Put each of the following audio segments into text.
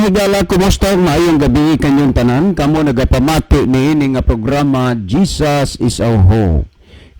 higala, kumusta? Maayong gabi kanyong tanan. Kamo nagapamati niini nga programa Jesus is our hope.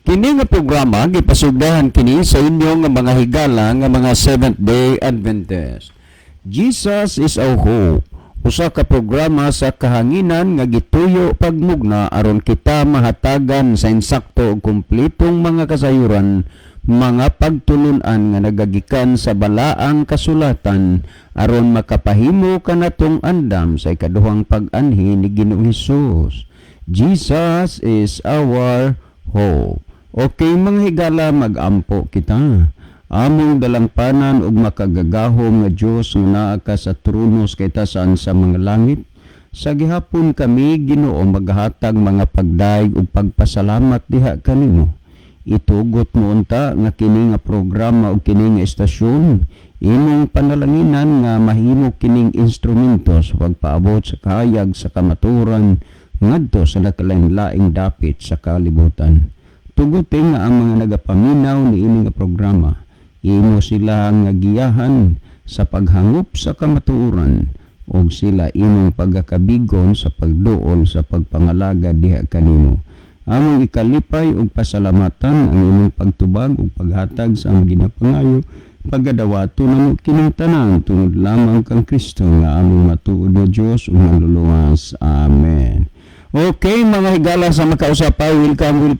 Kini nga programa gipasugdahan kini sa inyong nga mga higala nga mga Seventh-day Adventist. Jesus is our hope. Usa ka programa sa kahanginan nga gituyo pagmugna aron kita mahatagan sa insakto ug kumpletong mga kasayuran, mga pagtulunan nga nagagikan sa balaang kasulatan aron makapahimo kanatong andam sa ikaduhang pag-anhi ni Ginoong Hesus. Jesus is our hope. Okay mga higala, mag-ampo kita. Among dalampanan ug makagagahom nga Dios nga naa ka sa tronos kay tasan sa mga langit. Sa gihapon kami Ginoo maghatag mga pagdaig ug pagpasalamat diha kanimo. Itugot mo unta nga kini nga programa o kini nga estasyon imong panalanginan nga mahimo kining instrumento sa pagpaabot sa kahayag sa kamaturan ngadto sa nakalain-laing dapit sa kalibutan. Tugutin nga ang mga nagapaminaw ni ini nga programa, imo sila nga giyahan sa paghangop sa kamatuoran o sila imong pagakabigon sa pagduol sa pagpangalaga diha kanimo. Among ikalipay ug pasalamatan ang imong pagtubag ug paghatag sa among ginapangayo pagadawato namo kining tanan tungod lamang kang Kristo nga among matuod o Dios ug manluluwas. Amen. Okay mga higala sa makausapay, welcome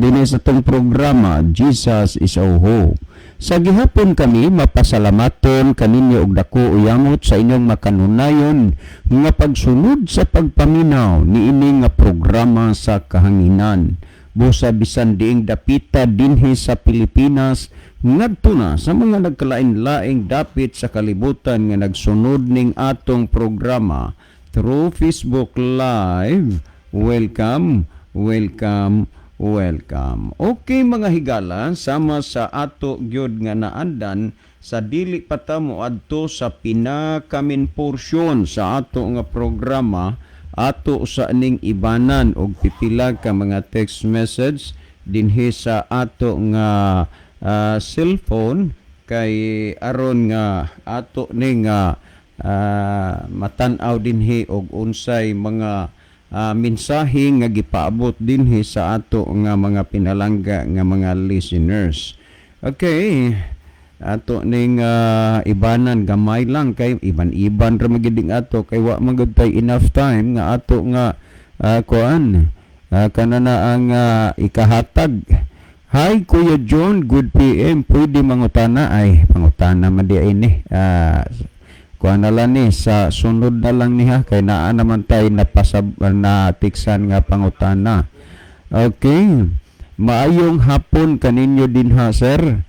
dinhi sa tong programa Jesus is our hope. Sa gihapon kami mapasalamaton kaninyo og dako uyamot sa inyong makanunayon nga pagsunod sa pagpaminaw niini nga programa sa kahanginan. Busa bisan diing dapita dinhi sa Pilipinas ngadto na sa mga nagkalain-laing dapit sa kalibutan nga nagsunod ning atong programa through Facebook Live. Welcome. Okay mga higala, sama sa ato gyud nga naandan sa dili pa ta moadto sa pinakamin porsyon sa ato nga programa, ato sa ning ibanan og pipila ka mga text message dinhi sa ato nga cellphone kay aron nga ato ning matan-aw dinhi og unsay mga mensahe nga gipaabot dinhi sa ato nga mga pinalangga nga mga listeners. Okay, ato ning ibanan gamay lang kay iban-iban ra magiding ato kay wa magud tay enough time nga ato nga kanana ang ikahatag. Hi Kuya John, good PM. Pwede mangutana ay pangutana man di ini. Kuha na lang ni, sa sunod na lang niya, kay naa naman tayo natiksan nga pangutana. Okay, maayong hapon kaninyo din ha, sir.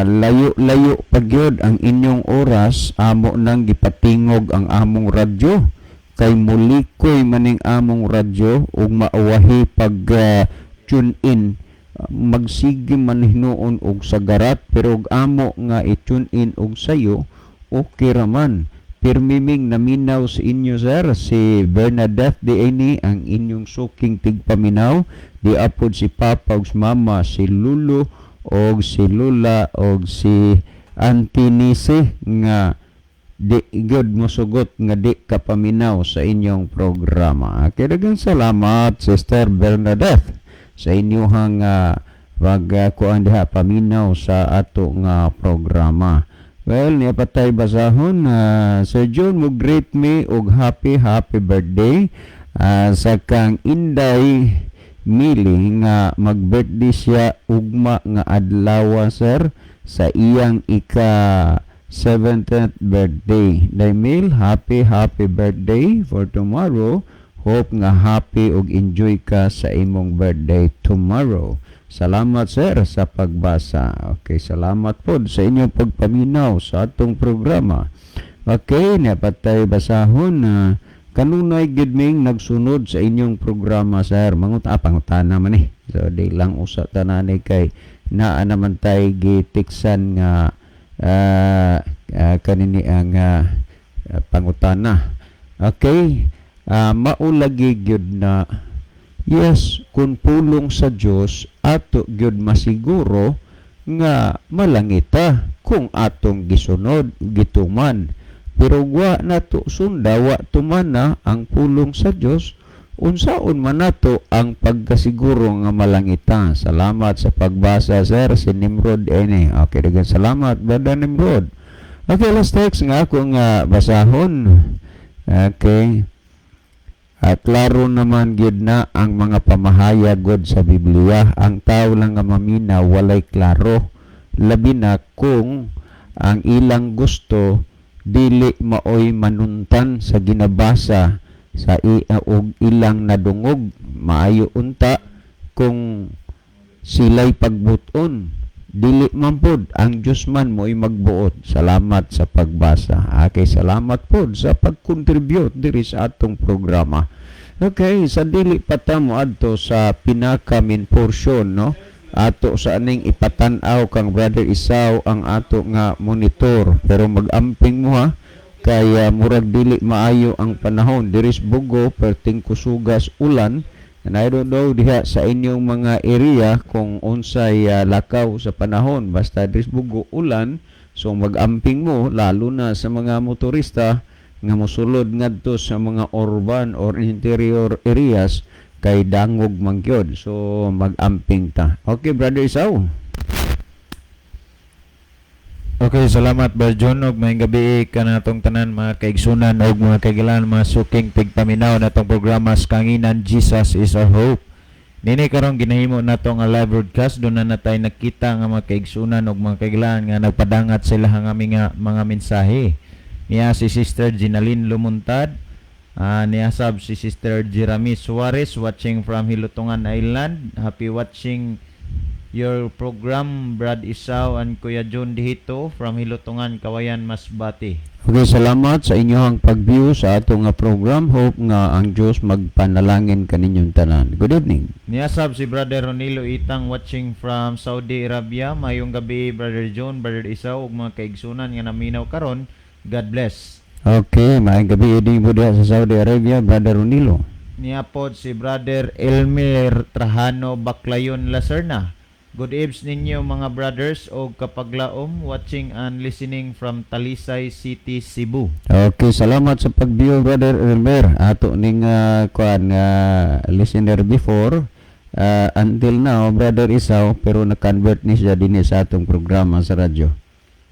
Layo-layo pagyod ang inyong oras, amo nang gipatingog ang among radyo. Kay mulikoy maning among radyo, ug maawahi pag tune in. Magsige man hinoon og sagarat, pero og amo nga i-tune in og sayo, okay raman. Pirmiming naminaw sa inyo sir, si Bernadette Deini ang inyong suking tigpaminaw. Di apod si Papa ug Mama, si Lulu og si Lula og si Auntie Nisi nga di good mosugot nga di kapaminaw sa inyong programa. Daghang salamat Sister Bernadette sa inyong pagkuan diha paminaw sa ato nga programa. Well, niya patay basahon Sir John mo greet me og happy birthday sa kang Inday Mili nga mag-birthday siya ugma nga adlaw sir sa iyang ika 70th birthday. Daymil, happy birthday for tomorrow. Hope nga happy ug enjoy ka sa imong birthday tomorrow. Salamat sir sa pagbasa. Okay, salamat po sa inyong pagpaminaw sa atong programa. Okay, napatay basahon na kanunay gidming nagsunod sa inyong programa sir. Pangutana man eh. So di lang usa tananay kay naa naman tay gitiksan nga kanini ang pangutana. Okay, maulagi gyud na yes, kung pulong sa Dios ato gyud masiguro nga malangita kung atong gisunod gituman pero wa nato sunda, wa tumana ang pulong sa Dios, unsaon man nato ang pagkasiguro nga malangita. Salamat sa pagbasa, sir. Si Nimrod ini. Okay, daghang salamat, Brother Nimrod. Okay, last text nga ako nga basahon. Okay. At klaro naman gid na ang mga pamahayag god sa Biblia. Ang tao lang nga maminaw walay klaro. Labi na kung ang ilang gusto dili maoy manuntan sa ginabasa sa og ilang nadungog. Maayo unta kung sila'y pagbuton, dili man pod ang Dios man mo'y magbuot. Salamat sa pagbasa. Okay, salamat pod sa pag-contribute diri sa atong programa. Okay, sa dili pata mo adto sa pinaka main portion, no? Ato sa aning ipatan-aw kang Brother Isaw ang ato nga monitor, pero mag-amping mo ha, kaya murag dili maayo ang panahon. Diris bugo perting kusugas ulan, and I don't know diha sa inyong mga area kung unsay lakaw sa panahon. Basta diris bugo ulan, so mag-amping mo lalo na sa mga motorista nga mosulod ngadto sa mga urban or interior areas kay dangog man gyud. So mag-amping ta. Okay, Brother Isaw. Okay, salamat Brother John, og maayong gabi kanatong tanan mga kaigsunan og mga kaigalan, mga suking tigpaminaw natong programa sa Kanginan Jesus is our Hope. Nini karong ginahimo nato nga live broadcast, doon na natay nakita nga mga kaigsunan og mga kaigalan nga nagpadangat sila nga mga mensahe. Niya si Sister Ginaline Lumuntad, niya sab si Sister Jeremy Suarez watching from Hilutungan Island. Happy watching your program, Brad Isaw and Kuya John Dihito from Hilutungan, Kawayan, Masbate. Okay, salamat sa inyong pag-view sa atong program. Hope nga ang Diyos magpanalangin kaninyong tanan. Good evening. Niyasab si Brother Ronilo Itang watching from Saudi Arabia. Mayong gabi, Brother John, Brother Isaw ug mga kaigsunan nga naminaw karon. God bless. Okay, maayong gabi din po sa Saudi Arabia, Brother Ronilo. Niyapod si Brother Elmer Trajano Baclayon Lacerna. Good evening ninyo mga brothers o kapaglaom watching and listening from Talisay City, Cebu. Okay, salamat sa pag-view, Brother Elmer. Ato ning listener before until now, Brother Isaw, pero na-convert ni siya din sa atong programa sa radyo.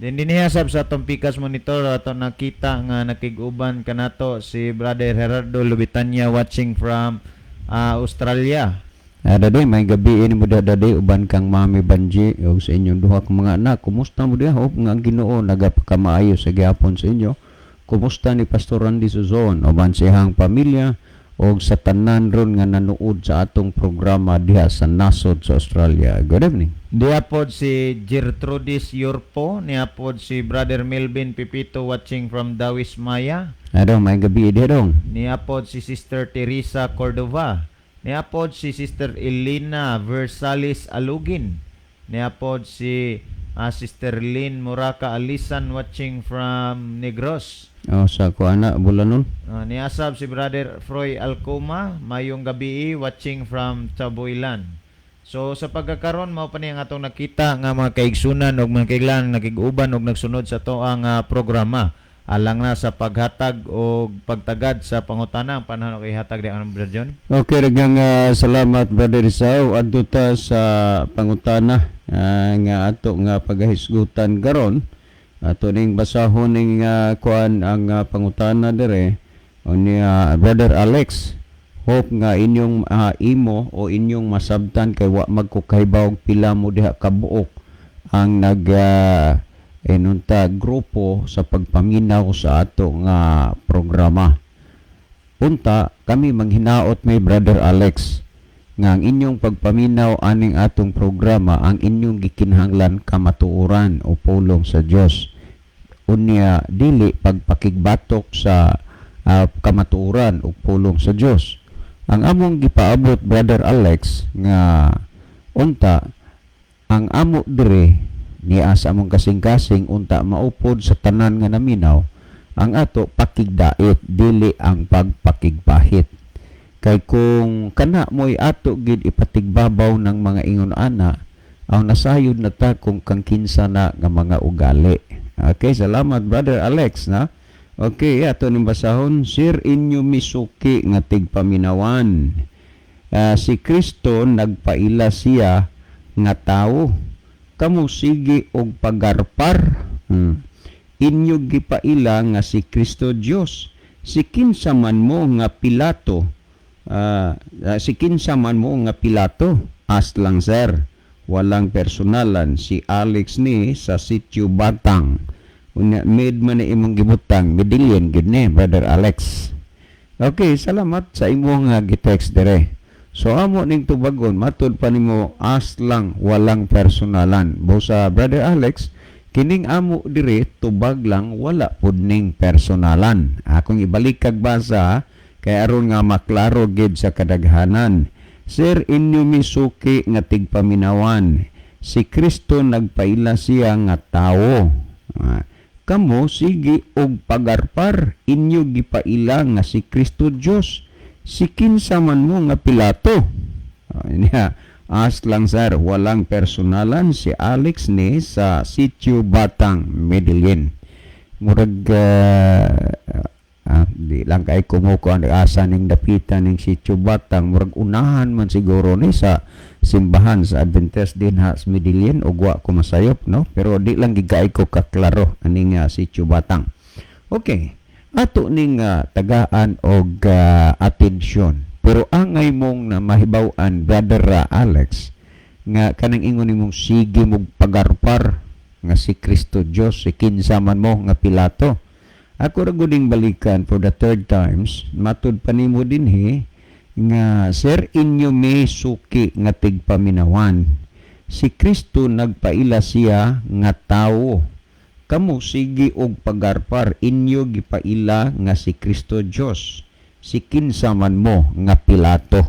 Din dinihasab sa atong Pikas Monitor ato nakita nga nakig-uban kanato si Brother Gerardo Lubitanya watching from Australia. Daday, may gabi ini mo daday uban kang Mami Banji o sa inyong duha kong mga anak. Kumusta mo diha? Hope nga ang Ginoo nagapakamaayo sa gihapon sa inyo. Kumusta ni Pastor Randy Suzon uban sa iyang pamilya o sa tanan ron nga nanood sa atong programa diha sa nasod sa Australia. Good evening. Diapod si Gertrudis Yorpo, niapod si Brother Melvin Pipito watching from Dawis Maya. May gabi diha dong. Niapod si Sister Teresa Cordova. Niapod si Sister Elena Versalis Alugin. Niapod si Sister Lynn Muraka Alisan watching from Negros. Sa kuana Bulanon. Niasab si Brother Froy Alcoma, mayong gabi watching from Chaboylan. So sa pagkakaron mao pa ni ang atong nakita nga mga kaigsunan og mga kaiglan nakig-uban og nagsunod sa toang programa. Alang na sa paghatag o pagtagad sa pangutana ang panahon kay hatag di ang Brother John. Okay, ragang salamat Brother Isaw. Adto ta sa pangutana nga ato nga pagahisgutan karon. Ato ning basahon ning kuan ang pangutana dire ni Brother Alex. Hope nga inyong imo o inyong masabtan kay wa magkukaybaw pila mo diha kabuok ang enunta grupo sa pagpaminaw sa ato nga programa. Punta kami manghinaot may Brother Alex nga ang inyong pagpaminaw aning atong programa ang inyong gikinahanglan kamatuoran o pulong sa Dios. Unya dili pagpakigbatok sa kamatuoran o pulong sa Dios. Ang among gipaabot Brother Alex nga unta ang amo dire niya sa among kasing-kasing unta maupod sa tanan nga naminaw ang ato pakigdait dili ang pagpakigpahit. Kay kung kana mo'y ato gid ipatigbabaw ng mga ingon ana, ang nasayod na ta kung kang kinsa na nga mga ugali. Okay, salamat Brother Alex na. Okay, ato ning basahon, sir inyo misuki nga tigpaminawan. Si Kristo nagpaila siya nga tawo. Kamo sige og pagarpar. Inyo gipaila nga si Kristo Dios. Si kinsa man mo nga Pilato. Si kinsa man mo nga Pilato. As lang sir. Walang personalan. Si Alex ni sa sitio Batang. Unya mid man na imong gibutang midilyon gid ni Brother Alex. Okay, salamat sa imong gi-text dire. So amo ning tubagon matud pa nimo as lang walang personalan. Busa Brother Alex, kining amo dire tubag lang wala pud ning personalan. Akong ibalik kag basa kay aron nga maklaro gid sa kadaghanan. Sir inyo misuki nga tigpaminawan. Si Kristo nagpaila siya nga tawo. Kamo sige og pagarpar inyo gipaila nga si Kristo Dios. Si kinsa man mo nga Pilato. As lang sir, walang personalan si Alex ni sa sitio Batang, Medellin. Murag di lang kay kumuko ang asa ning dapitan ning sitio Batang, murag unahan man siguro ni sa simbahan sa Adventist din ha sa Medellin ug wa ko masayop no, pero di lang gigay ko kaklaro aning sitio Batang. Okay, ato ning tagaan og atensyon, pero angay mong na mahibaw-an Brother Alex nga kanang ingon nimong sige mog pagarpar nga si Kristo Dios, si kinsa man mo nga Pilato. Ako ra guding balikan for the third times, matud pa nimo dinhi nga sir inyo may suki nga tigpaminawan. Si Kristo nagpaila siya nga tawo. Kamo sige og pagarpar inyo gipaila nga si Kristo Dios. Si kinsa man mo nga Pilato.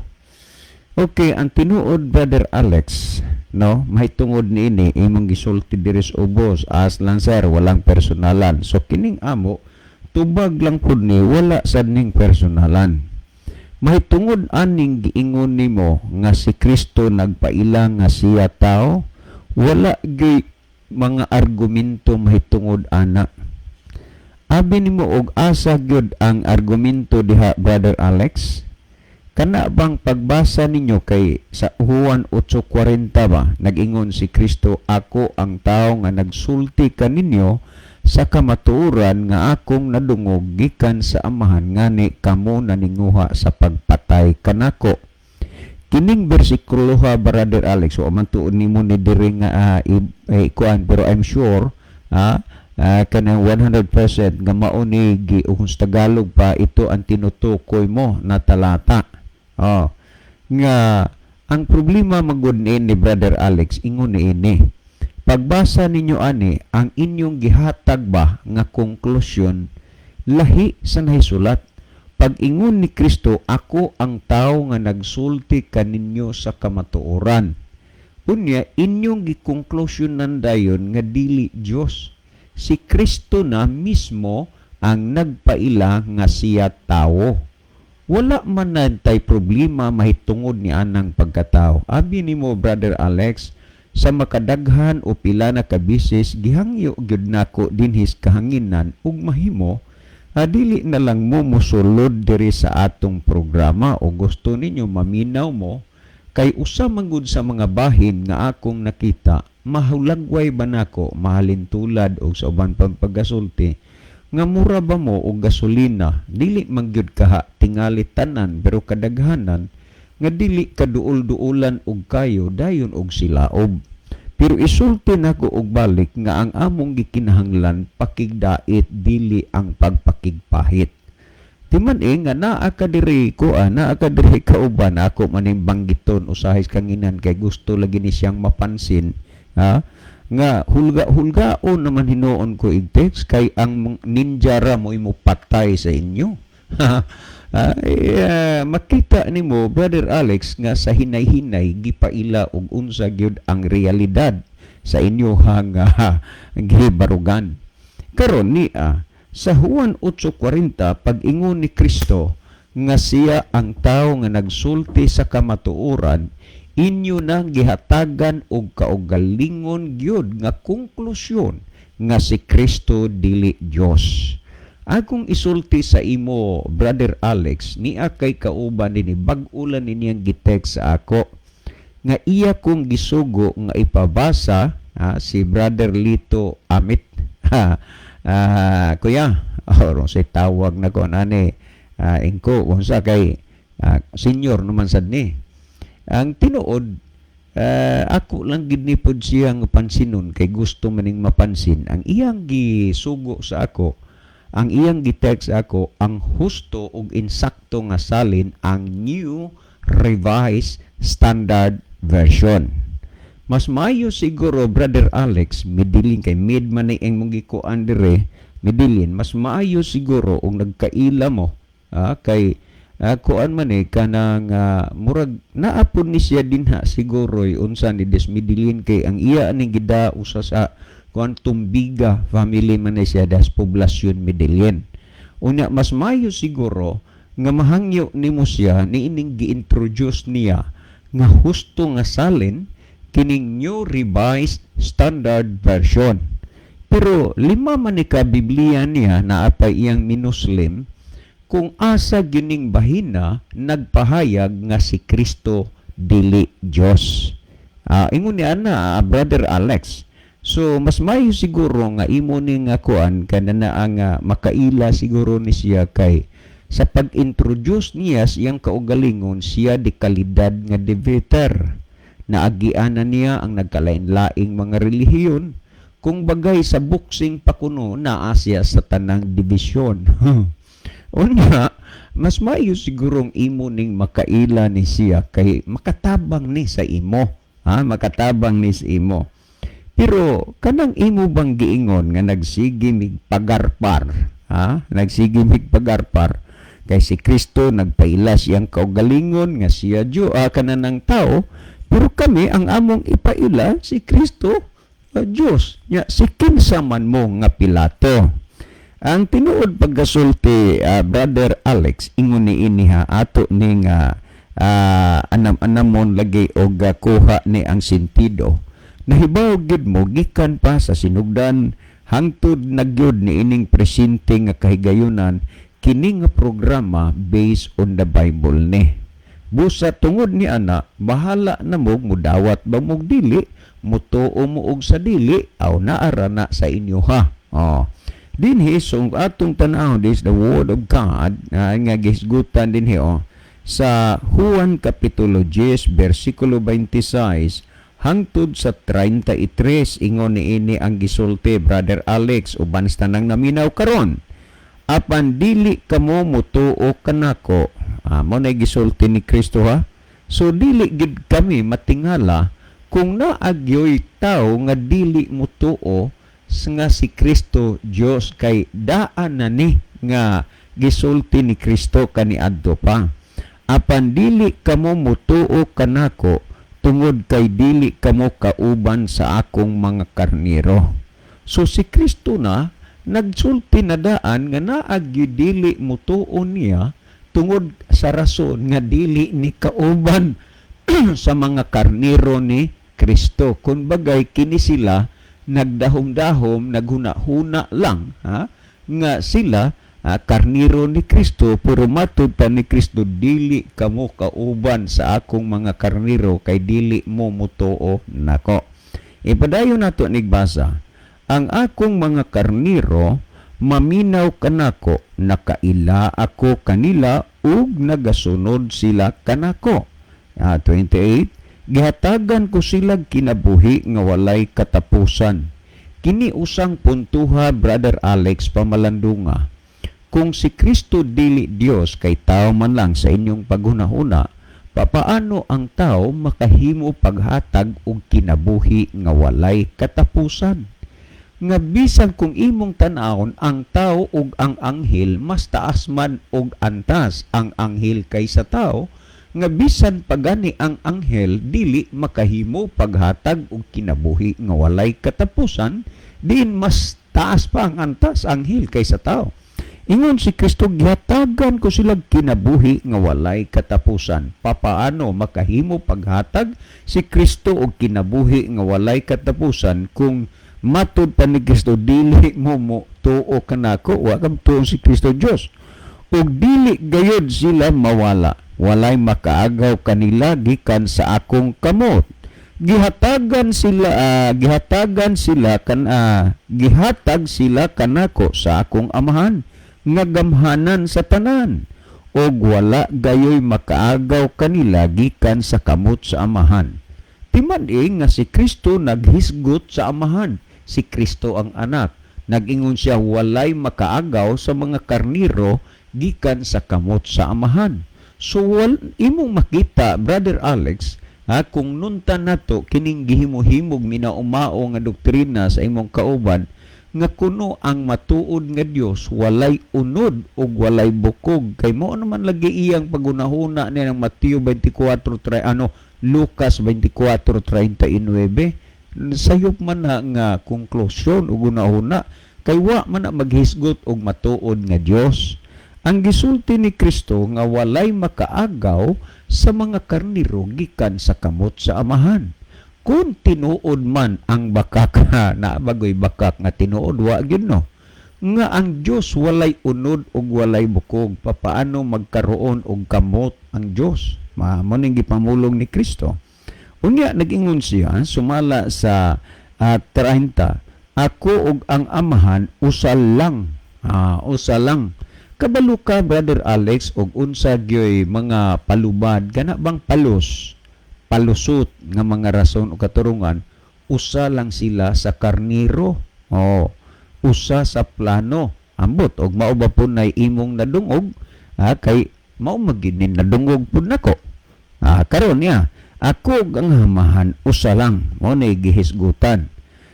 Okay, ang tinuod Brother Alex, no, may tungod niini imong gisulti diri sa ubos as lang sir walang personalan. So kining amo tubag lang pud ni wala sad ning personalan. May tungod aning giingon nimo nga si Kristo nagpaila nga siya tao, wala gi mga argumento mahitungod ana. Abi nimo og asa gyud ang argumento diha Brother Alex? Kana bang pagbasa ninyo kay sa Juan 8:40 ba nag-ingon si Kristo, ako ang tao nga nagsulti kaninyo sa kamatuoran nga akong nadungog gikan sa amahan ngani kamo naninguha sa pagpatay kanako. Kining bersikulo ha Brother Alex, o man tuon nimo ni diri nga kuan, pero I'm sure kanang 100% nga mao ni giuhos Tagalog pa ito ang tinutukoy mo na talata. Nga ang problema magud ni Brother Alex ingon ini. Pagbasa ninyo ani, ang inyong gihatag ba nga konklusyon lahi sa nahisulat. Pag-ingon ni Kristo, ako ang tao nga nagsulti kaninyo sa kamatuoran. Unya, inyong gikonklusyonan dayon nga dili Dios. Si Kristo na mismo ang nagpaila nga siya tao. Wala man nantay problema mahitungod ni anang pagkatao. Abi nimo Brother Alex, sa makadaghan o pila na kabisis gihangyo gyud nako dinhis kahanginan ug mahimo dili na lang mo mosulod diri sa atong programa o gusto ninyo maminaw mo kay usa man gud sa mga bahin nga akong nakita mahulagway ba nako mahalintulad og sa uban pang paggasulti nga mura ba mo og gasolina dili man gyud kaha tingali tanan pero kadaghanan nga dili kaduol-duolan og kayo dayon og silaob. Pero isulti nako og balik nga ang among gikinahanglan pakigdait dili ang pagpakigpahit. Timan nga naa ka diri ko naa ka diri kauban ako maning banggiton usahay kanginan kay gusto lagi ni siyang mapansin nga hulga-hulgaon naman hinuon ko ig-text kay ang ninja ra mo imo patay sa inyo. Makita nimo Brother Alex nga sa hinay-hinay gipaila og unsa gyud ang realidad sa inyo nga gibarugan. Karon ni sa Juan 8:40 pag-ingon ni Kristo nga siya ang tao nga nagsulti sa kamatuoran, inyo nang gihatagan og kaugalingon gyud nga konklusyon nga si Kristo dili Dios. Akong isulti sa imo, Brother Alex, niya kay kauban din bag-ulan niyang gitext sa ako nga iya kong gisugo nga ipabasa si Brother Lito Amit. Kuya, say tawag na ko nani ingko unsa kay senior naman sad ni. Ang tinuod ako lang gid ni pod siya nga pansinon kay gusto maning mapansin ang iyang gisugo sa ako. Ang iyang gitext ako, ang husto ug insakto nga salin ang New Revised Standard Version. Mas maayo siguro, Brother Alex, midilin kay mid man ang mong gikuan dire, midilin, mas maayo siguro ug nagkaila mo kay kuan man kanang murag naapon ni siya dinha siguro unsa ni desmidilin kay ang iya aning gida usa sa kuan Tumbiga family man siya das poblasyon Medellin. Unya mas mayo siguro nga mahangyo nimo siya niining gi-introduce niya nga husto nga salin kining New Revised Standard Version. Pero lima man ni ka Biblia niya na apay iyang minuslim kung asa gining bahina nagpahayag nga si Kristo dili Dios. Ingon ni ana Brother Alex. So mas mayo siguro nga imo ni nga kuan kanana ang makaila siguro ni siya kay sa pag-introduce niya siyang kaugalingon siya di kalidad nga debater. Naagianan niya ang nagkalain-laing mga relihiyon kung bagay sa boxing pakuno naa siya sa tanang divisyon. Unya, mas mayo sigurong imo ning makaila ni siya kay makatabang ni sa imo. Makatabang ni sa imo. Pero kanang imo bang giingon nga nagsige mig pagarpar, nagsige mig pagarpar kay si Kristo nagpaila siyang kaugalingon nga siya kanang tao, pero kami ang among ipaila si Kristo Dios. Nya si kinsa man mo nga Pilato. Ang tinuod pagkasulti Brother Alex ingon ni ini ato ning anam-anamon lagi og kuha ni ang sentido. Nahibaw gid mo gikan pa sa sinugdan hangtod nagyod ni ining presente nga kahigayunan kini nga programa based on the Bible ni. Busa tungod ni ana bahala na mo mudawat ba mo dili mutuo mo og sa dili aw naara na sa inyo dinhi so atong tan-aw this the word of God nga gisgutan dinhi sa Juan kapitulo 10 bersikulo 26 hangtod sa 33 ingon ni ini ang gisulti Brother Alex uban sa tanang naminaw karon. Apan dili kamo mutuo kanako. Mo na gisulti ni Kristo So dili gid kami matingala kung naagyoy tao nga dili mutuo nga si Kristo Dios kay daan na ni nga gisulti ni Kristo kaniadto pa. Apan dili kamo mutuo kanako tungod kay dili kamo kauban sa akong mga karniro. So si Kristo na nagsulti na daan nga naagi dili mutuon niya tungod sa rason nga dili ni kauban sa mga karniro ni Kristo. Kung bagay kini sila nagdahom-dahom, naghuna-huna lang nga sila karniro ni Kristo, pero matud pa ni Kristo dili kamo kauban sa akong mga karniro kay dili mo mutuo nako. Ipadayon nato nigbasa, ang akong mga karniro maminaw kanako, nakaila ako kanila ug nagasunod sila kanako. 28, gihatagan ko sila kinabuhi nga walay katapusan. Kini usang puntuha Brother Alex pamalandunga. Kung si Kristo dili Dios kay tao man lang sa inyong paghunahuna, papaano ang tao makahimo paghatag og kinabuhi nga walay katapusan? Nga bisan kung imong tan-awon ang tao ug ang anghel mas taas man og antas ang anghel kaysa tao, nga bisan pagani ang anghel dili makahimo paghatag og kinabuhi nga walay katapusan, din mas taas pa ang antas anghel kaysa tao. Ingon si Kristo, gihatagan ko sila kinabuhi nga walay katapusan. Papaano makahimo paghatag si Kristo og kinabuhi nga walay katapusan kung Matud pa ni Kristo, dili mo tuo kanako, wa kam tuo si Kristo Dios. Ug dili gayud sila mawala. Walay makaagaw kanila gikan sa akong kamot. Gihatag sila kanako sa akong amahan, nga gamhanan sa tanan. Og wala gayoy makaagaw kanila gikan sa kamot sa amahan. Timan nga si Kristo naghisgot sa amahan. Si Kristo ang anak. Nag-ingon siya, walay makaagaw sa mga karniro gikan sa kamot sa amahan. So, imong makita, Brother Alex, kung nuntan nato kining gihimo-himog minaumao nga doktrina sa imong kauban, nga kuno ang matuod nga Dios walay unod ug walay bukog. Kay mo naman lagi iyang pagunahuna ni ng Mateo 24:3 Lucas 24:39. Sayop man na nga konklusyon ug gunahuna kay wa man na maghisgot og matuod nga Dios. Ang gisulti ni Kristo nga walay makaagaw sa mga karniro gikan sa kamot sa amahan. Kung tinuod man ang bakak na bagoy bakak nga tinuod wa gyud no. Nga ang Dios walay unod ug walay bukog. Papaano magkaroon og kamot ang Dios? Mao ning gipamulong ni Kristo. Unya nag-ingon siya sumala sa 30, ako ug ang amahan usa lang. Usa lang. Kabalo ka, Brother Alex, og unsa gyoy mga palubad kana bang palusot nga mga rason o katurungan, usa lang sila sa karniro. Usa sa plano. Ambot og mao ba pud nay imong nadungog kay mao maginin nadungog pud nako. Karon niya, ako ug ang amahan usa lang. Mao nay gihisgutan.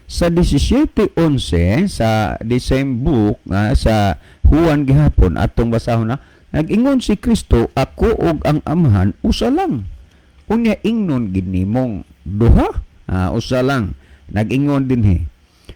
Sa 17:11 sa the same book sa Juan gihapon atong basahon na nag-ingon si Kristo, ako ug ang amahan usa lang. Unya ingnon ginimong duha, usa lang. Nag-ingon dinhi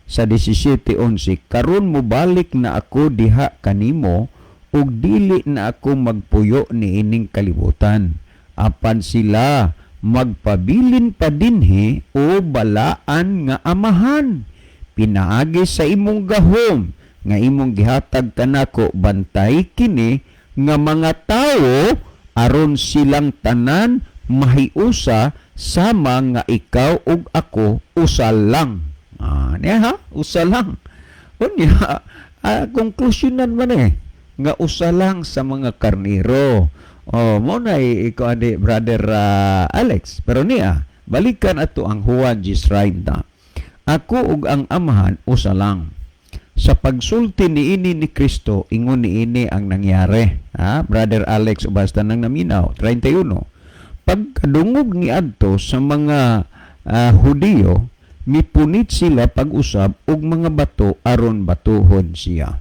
sa 17:11, karon mo balik na ako diha kanimo ug dili na ako magpuyo ni ining kalibutan. Apan sila magpabilin pa dinhi o balaan nga amahan. Pinaagi sa imong gahom nga imong gihatag kanako, bantay kini nga mga tawo aron silang tanan mahiusa sama nga ikaw ug ako usa lang. Niya usa lang. Unya konklusyonan man nga usa lang sa mga karniro. Mo na ikaw ani Brother Alex. Pero niya balikan ato ang Juan 10:30. Ako ug ang amahan usa lang. Sa pagsulti niini ni Kristo, ingon niini ang nangyari. Brother Alex, basta nang naminaw. 31. Pagkadungog ni adto sa mga Hudiyo, mipunit sila pag-usab og mga bato aron batuhon siya.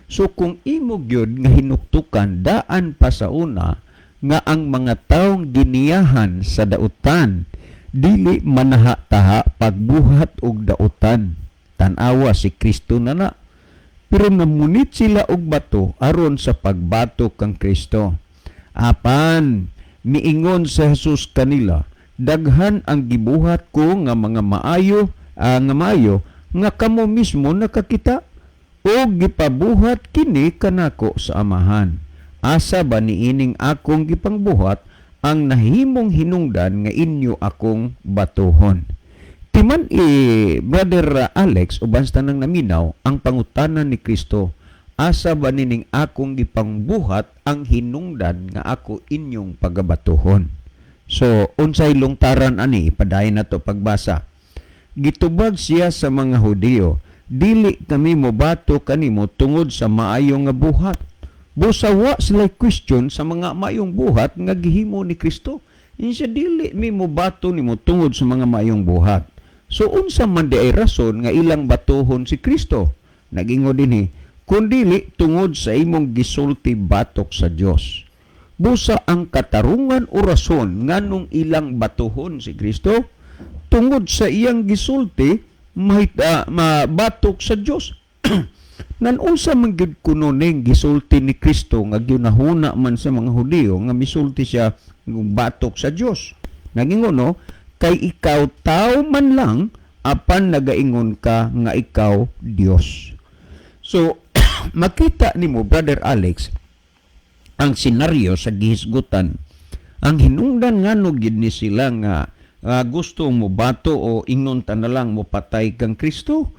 So kung imo gyud nga hinuktukan daan pa sa una nga ang mga taong giniyahan sa dautan dili manaha-taha pagbuhat og dautan. Tanawa si Kristo na. Pero namunit sila og bato aron sa pagbatok kang Kristo. Apan miingon sa Jesus kanila, daghan ang gibuhat ko nga mga maayo nga kamo mismo nakakita o gipabuhat kini kanako sa amahan. Asa ba niining akong gipangbuhat ang nahimong hinungdan nga inyo akong batuhon? Timan Brother Alex, uban sa nang naminaw, ang pangutanan ni Kristo, asa ba nining akong gipangbuhat ang hinungdan nga ako inyong pagabatuhon? So, unsay lungtaran ani, padayon na to pagbasa. Gitubag siya sa mga Hudiyo, dili kami mobato kanimo tungod sa maayong nga buhat. Busawa sila question sa mga maayong buhat nga gihimo ni Kristo. Insya dili mi mobato nimo tungod sa mga maayong buhat. So unsa man di ay rason nga ilang batuhon si Kristo? Nagingon dinhi, kundili tungod sa imong gisulti batok sa Dios. Busa ang katarungan o rason nganong ilang batuhon si Kristo tungod sa iyang gisulti mabatok sa Dios. Nan unsa man gyud kuno ning gisulti ni Kristo nga ginahuna man sa mga Hudiyo nga misulti siya ng batok sa Dios. Nagingon no, kay ikaw tao man lang apan nagaingon ka nga ikaw Dios. So makita nimo Brother Alex ang senaryo sa gihisgutan. Ang hinungdan nga no gid ni sila nga gusto mo bato o ingon ta na lang mo patay kang Kristo,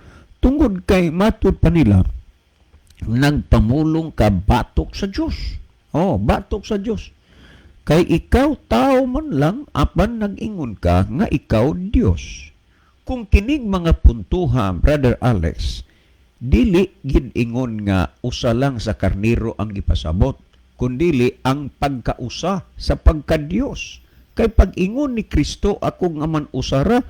tungod kay matud pa nila nagpamulong ka batok sa Dios. Oh, batok sa Dios. Kay ikaw tao man lang apan nag-ingon ka nga ikaw Dios. Kung kining mga puntuha, Brother Alex, dili gid ingon nga usa lang sa karnero ang gipasabot, kundili ang pagkausa sa pagka-Dios. Kay pag-ingon ni Kristo ako nga man usara,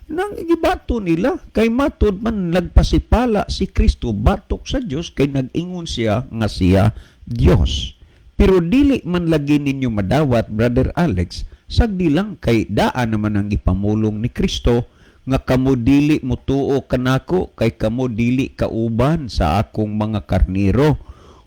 nang gibato nila kay matud man nagpasipala si Kristo batok sa Dios kay nag-ingon siya nga siya Dios. Pero dili man lagi ninyo madawat Brother Alex, sagdi lang kay daan naman ang ipamulong ni Kristo nga kamo dili mo tuo kanako kay kamo dili kauban sa akong mga karnero.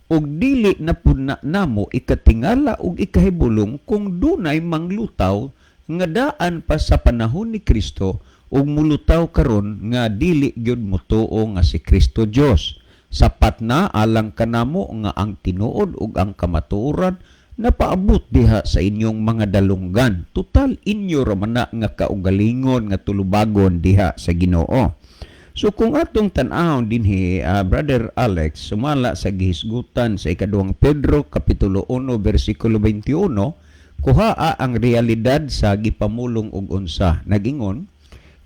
Og dili na pud namo ikatingala og ikahibulong kung dunay manglutaw nga daan pa sa panahon ni Kristo ug mulutaw karon nga dili gyud motuo nga si Kristo Dios. Sapat na alang kanamo nga ang tinuod ug ang kamatuoran napaabot diha sa inyong mga dalunggan. Total inyo ra man na nga kaugalingon nga tulubagon diha sa Ginoo. So kung atong tan-aw dinhi Brother Alex sumala sa gihisgutan sa ikaduhang Pedro kapitulo 1 bersikulo 21, kuhaa ang realidad sa gipamulong og unsa. Nagingon,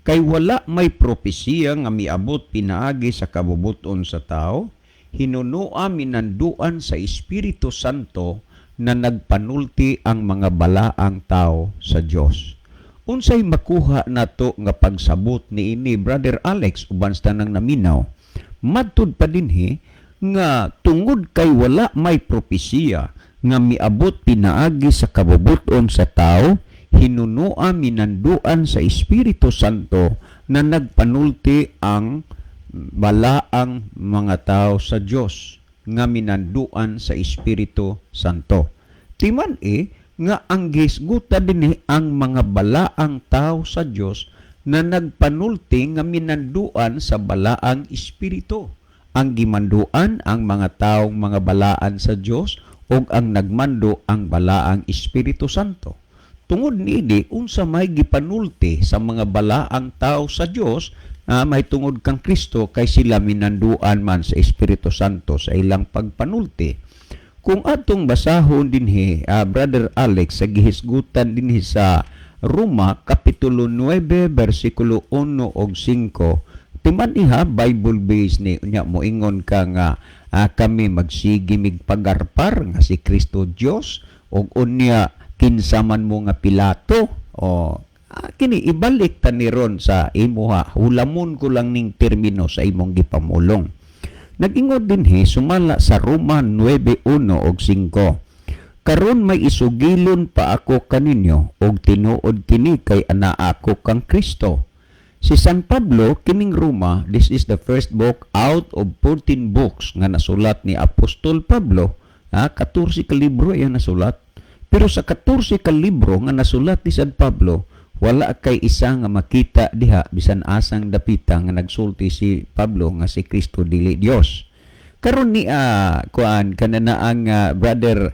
kay wala may propesiya nga miabot pinaagi sa kabubuton sa tao, hinunua minanduan sa Espiritu Santo na nagpanulti ang mga balaang tao sa Dios. Unsay makuha nato nga pagsabot niini Brother Alex uban sa nang naminaw, madtud pa dinhi nga tungod kay wala may propesiya nga miabot pinaagi sa kabubuton sa tao, hinunua minanduan sa Espiritu Santo na nagpanulti ang balaang mga tao sa Dios nga minanduan sa Espiritu Santo. Timan nga ang gisguta dinhi ang mga balaang tao sa Dios na nagpanulti nga minanduan sa balaang espiritu. Ang gimanduan ang mga taong mga balaan sa Dios ug ang nagmando ang balaang Espiritu Santo. Tungod niini unsa may gipanulti sa mga balaang tao sa Dios may tungod kang Kristo kay sila minanduan man sa Espiritu Santo sa ilang pagpanulti. Kung atong basahon dinhi Brother Alex sa gihisgutan dinhi sa Roma kapitulo 9 bersikulo 1 ug 5, timan iha Bible based ni unya moingon ka nga kami magsigi migpagarpar nga si Kristo Dios ug unya kinsa man mo nga Pilato o kini ibalik ta ni ron sa imuha, hulamon ko lang ning termino sa imong gipamulong. Nag-ingod dinhi sumala sa Roma 9:1 og 5. Karon may isugilon pa ako kaninyo og tinuod kini kay anaa ako kang Kristo. Si San Pablo kining Roma, this is the first book out of 14 books nga nasulat ni Apostol Pablo. 14 ka libro yan nasulat. Pero sa 14 ka libro nga nasulat ni San Pablo, wala kay isa nga makita diha bisan asang dapita nga nagsulti si Pablo nga si Kristo dili Dios. Karon ni kuan kanana ang Brother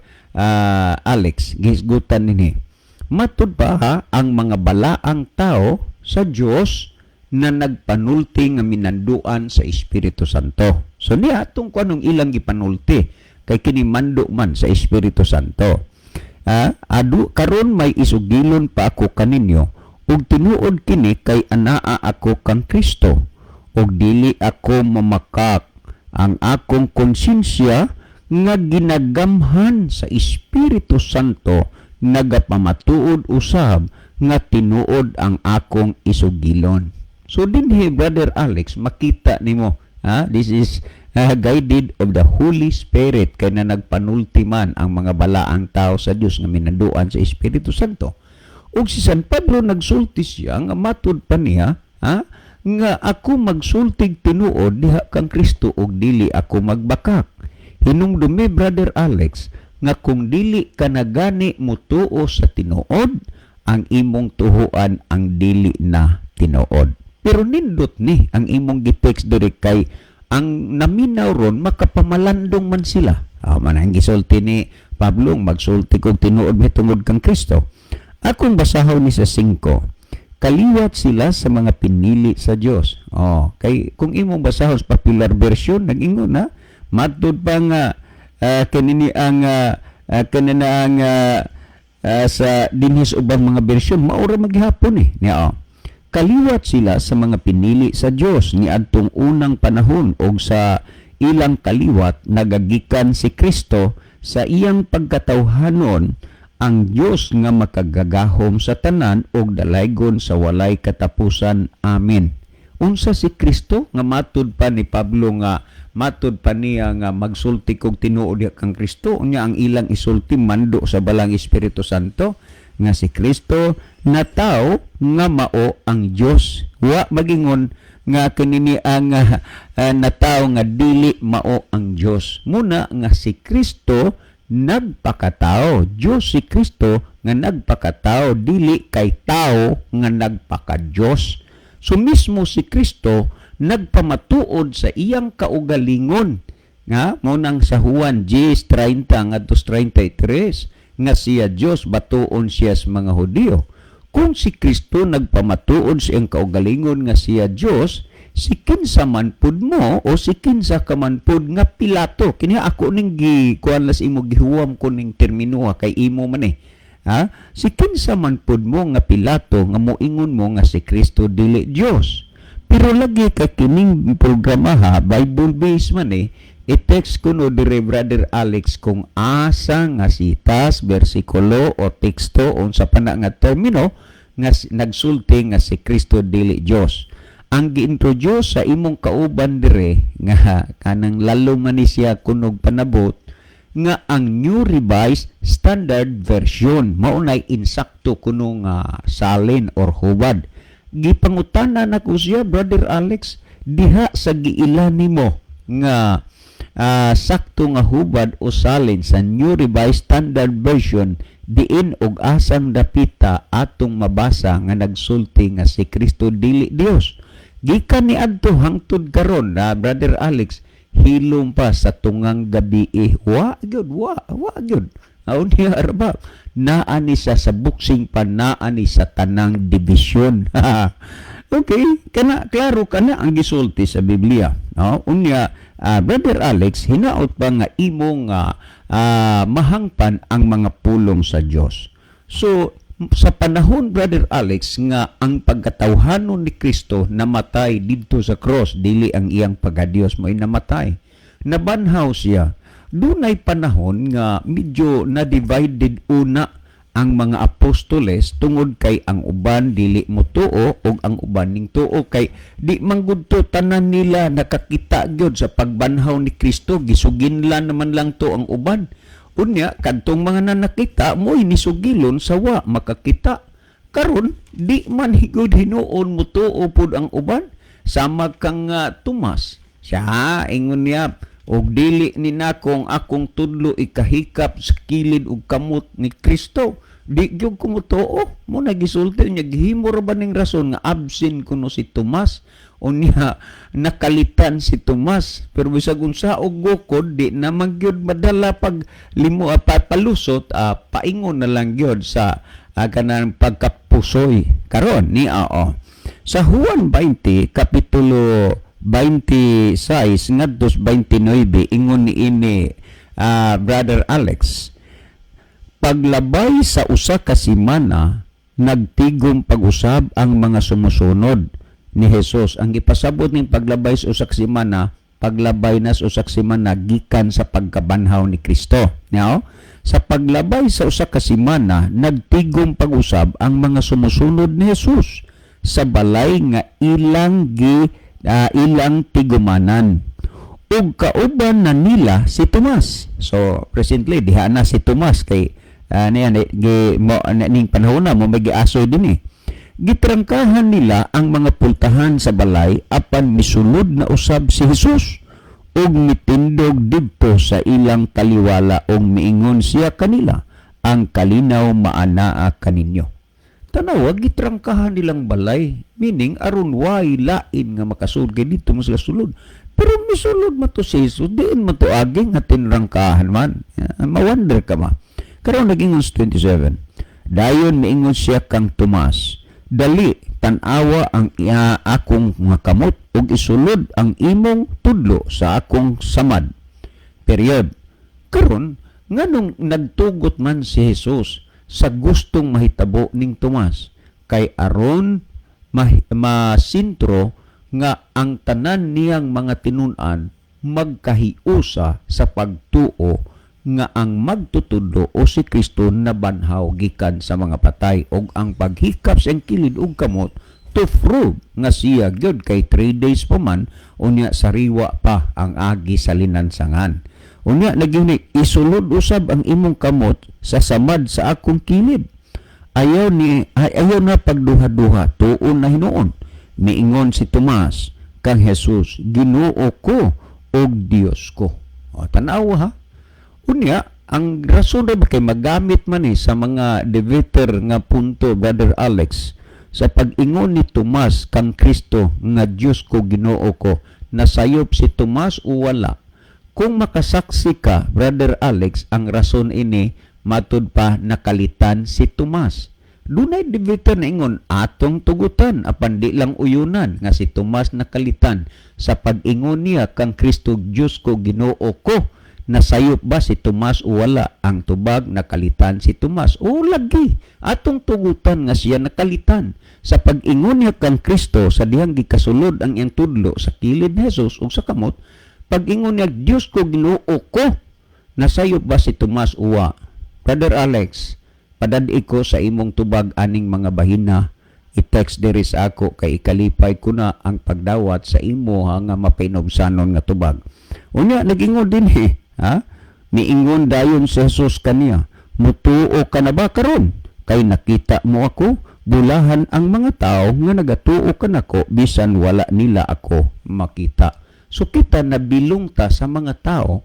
Alex gisgutan nini. Matud pa ang mga balaang tao sa Dios na nagpanulti nga minanduan sa Espiritu Santo. So niya atong kuanong ilang gipanulti kay kini mando man sa Espiritu Santo. Karon may isugilon pa ako kaninyo ug tinuod kini kay anaa ako kang Kristo ug dili ako mamakak ang akong konsensya nga ginagamhan sa Espiritu Santo nagapamatuod usab nga tinuod ang akong isugilon. So dinhi Brother Alex makita nimo this is guided of the Holy Spirit kay na nagpanulti man ang mga balaang tao sa Dios nga minanduan sa Espiritu Santo. Ug si San Pablo nagsulti siya nga matud pa niya nga ako magsultig tinuod diha kang Kristo ug dili ako magbakak. Hinungdumi Brother Alex nga kung dili ka nagani mutuo sa tinuod, ang imong tuhuan ang dili na tinuod. Pero nindot ni ang imong gitext diri kay ang naminaw ron makapamalandong man sila. Man ang gisulti ni Pablo, magsulti kog tinuod mi tungod kang Kristo. Akong basahon ni sa 5, kaliwat sila sa mga pinili sa Dios. Kay kung imong basahon sa popular version nag-ingon na matud pa nga kanini ang kanina ang sa dinhis ubang mga bersyon maura maghapon niya. Kaliwat sila sa mga pinili sa Dios ni adtong unang panahon og sa ilang kaliwat nagagikan si Kristo sa iyang pagkatawhanon ang Dios nga makagagahom sa tanan og dalaygon sa walay katapusan. Amen. Unsa si Kristo nga matud pa ni Pablo nga matud pa niya nga magsulti kog tinuod kang Kristo unya ang ilang isulti mando sa balang Espiritu Santo nga si Kristo na tao nga mao ang Dios. Wa magingon nga kanini ang na tao nga dili mao ang Dios. Muna nga si Kristo nagpakatao. Dios si Kristo nga nagpakatao, dili kay tao nga nagpaka-Dios. So mismo si Kristo nagpamatuod sa iyang kaugalingon nga mao nang sa Juan 10:30 ngadto 33 nga siya Dios batuon siya sa mga Hudiyo. Kung si Kristo nagpamatuod sa iyang kaugalingon nga siya Dios, si kinsa man pud mo o si kinsa ka man pud nga Pilato, kini ako ning kuan las imo gihuwam ko ning termino kay imo man si kinsa man pud mo nga Pilato nga moingon mo nga si Kristo dili Dios. Pero lagi ka kining programa Bible based man i-text ko no dire Brother Alex kung asa nga sitas, bersikulo o teksto unsa pa na nga termino nga nagsulti nga si Kristo dili Dios. Ang gi-introduce sa imong kauban dire nga kanang lalo man ni siya kunog panabot nga ang New Revised Standard Version mao nay insakto kuno nga salin or hubad. Gipangutana nako siya, Brother Alex, diha sa giila nimo nga sakto nga hubad o salin sa New Revised Standard Version diin og asang dapita atong mabasa nga nagsulti nga si Kristo dili Dios. Gikan ni adto hangtod karon na Brother Alex hilom pa sa tungang gabi wa gyud aun niya arba naani sa boxing pa naani sa tanang division. Okay, kana klaro kana ang gisulti sa Biblia. Unya Brother Alex hinaot pa nga imong mahangpan ang mga pulong sa Dios. So sa panahon Brother Alex nga ang pagkatawhanon ni Kristo namatay didto sa cross, dili ang iyang pagkadios mo'y namatay, nabanhaw siya. Dunay panahon nga medyo na-divided una ang mga apostoles tungod kay ang uban dili mo tuo og ang uban ning tuo kay di manggudto tanan nila nakakita gyud sa pagbanhaw ni Kristo, gisuginlan naman lang to ang uban. Unya kadtong mga nanakita mo'y nisugilon sa wa makakita. Karon di man higud hinuon mo tuo pud ang uban. Sama kang Tomas. Siya ingon niya og dili ni nako ang akong tudlo ikahikap sa kilid ug kamot ni Kristo. Di gyud ko mo tuo. Mo nagisulti niya gihimo ra ba ning rason nga absent kuno si Tomas. Unya nakalitan si Tomas pero bisag unsa og gukod di na magyud madala pag limo palusot paingon na lang gyud sa kanang pagkapusoy karon ni sa Juan 20 kapitulo 26 ngadto 29 ingon ni ini Brother Alex, paglabay sa usa ka semana nagtigom pag-usab ang mga sumusunod ni Jesus. Ang ipasabot ning paglabay sa usak semana, paglabay na sa usak semana gikan sa pagkabanhaw ni Kristo. Now, sa paglabay sa usak ka semana, nagtigom pag-usab ang mga sumusunod ni Jesus sa balay nga ilang tigumanan. Ug kauban na nila si Tomas. So, presently diha na si Tomas kay ning panahon na mo magiaso din Gitrangkahan nila ang mga pultahan sa balay apan misulod na usab si Jesus ug mitindog didto sa ilang taliwala ug miingon siya kanila, ang kalinaw maanaa kaninyo. Tanawa, gitrangkahan nilang balay. Meaning, aron way lain nga makasulod kay dito mo sila sulod. Pero misulod mo to si Jesus, diin mo to aging nga tinrangkahan man. Mawonder ka ma. Karon naging 27. Dayon miingon siya kang Tomas, dali, tanawa ang akong mga kamot ug isulod ang imong tudlo sa akong samad. Period. Karon, nganong nagtugot man si Jesus sa gustong mahitabo ning Tomas kay aron masintro nga ang tanan niyang mga tinun-an magkahiusa sa pagtuo nga ang magtutudlo o si Kristo nabanhaw gikan sa mga patay og ang paghikap sa kilid og kamot to prove nga siya gyud kay 3 days pa man unya sariwa pa ang agi sa linansangan. Unya nagyuni isulod usab ang imong kamot sa samad sa akong kilid. Ayaw na pagduha-duha tuon na hinuon. Miingon si Tomas kang Jesus, Ginoo ko og Dios ko. O tanawa ha. Unya ang rason ba kay magamit man sa mga debater nga punto, Brother Alex, sa pag-ingon ni Tomas kang Kristo nga Dios ko, Ginoo ko, nasayop si Tomas o wala. Kung makasaksi ka, Brother Alex, ang rason ini matud pa nakalitan si Tomas. Dunay debater na ingon atong tugutan apan di lang uyunan nga si Tomas nakalitan sa pag-ingon niya kang Kristo Dios ko, Ginoo ko. Nasayop ba si Tomas o wala? Ang tubag nakalitan si Tomas. O lagi, atong tugutan nga siya nakalitan. Sa pag-ingon niya kang Kristo sa dihang gikasulod ang iyang tudlo sa kilid ni Jesus o sa kamot, pag-ingon niya Dios ko, Ginoo ko, nasayop ba si Tomas o wa? Brother Alex, padadi ko sa imong tubag aning mga bahina, i-text diri sa ako kay ikalipay ko na ang pagdawat sa imo nga mapainobsanon nga tubag. Unya nag-ingon din ha? Miingon dayon si Jesus kaniya, mutuo ka na ba karon? Kay nakita mo ako, bulahan ang mga tao nga nagatuo ka nako bisan wala nila ako makita. So kita nabilong ta sa mga tao,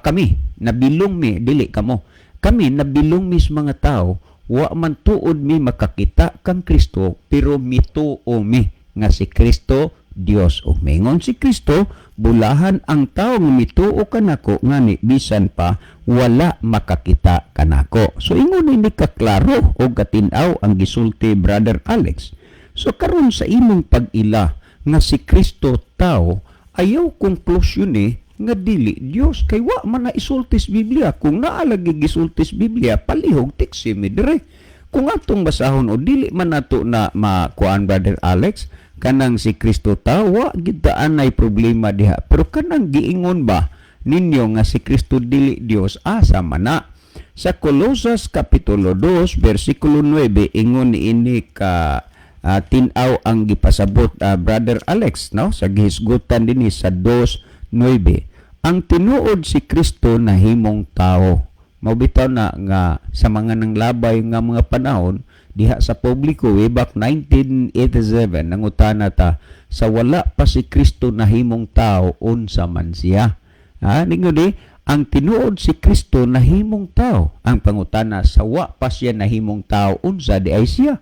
kami nabilong mi dili kamo. Kami nabilong mi sa mga tao, wa man tuod mi makakita kang Kristo, pero mituo mi nga si Kristo Dios. O mingon si Kristo, bulahan ang tao nga mituo kanako ngani bisan pa wala makakita kanako. So ingon ini kaklaro o katinaw ang gisulti, Brother Alex. So karon sa imong pag-ila nga si Kristo tao, ayaw konklusyon nga dili Dios kay wa man na isultis Biblia. Kung naalagi gisultis Biblia, palihog tiksi mi dire. Kung atong basahon o dili man nato na makuan, Brother Alex, kanang si Kristo tawa gitaan ay problema diha. Pero kanang giingon ba ninyo nga si Kristo dili Dios, asa man na? Sa Colosas Kapitulo 2 versikulo 9 ingon niini ka tinaw ang gipasabot, Brother Alex, no? Sa gihisgutan dinhi sa 2:9. Ang tinuod si Kristo nahimong tao. Mabitaw na nga sa mga nanglabay nga mga panahon diha sa publiko way back 1987 nangutana ta sa wala pa si Kristo nahimong tao unsa man siya. Ningon di ang tinuod si Kristo nahimong tao. Ang pangutana sa wa pa siya nahimong tao unsa di ay siya.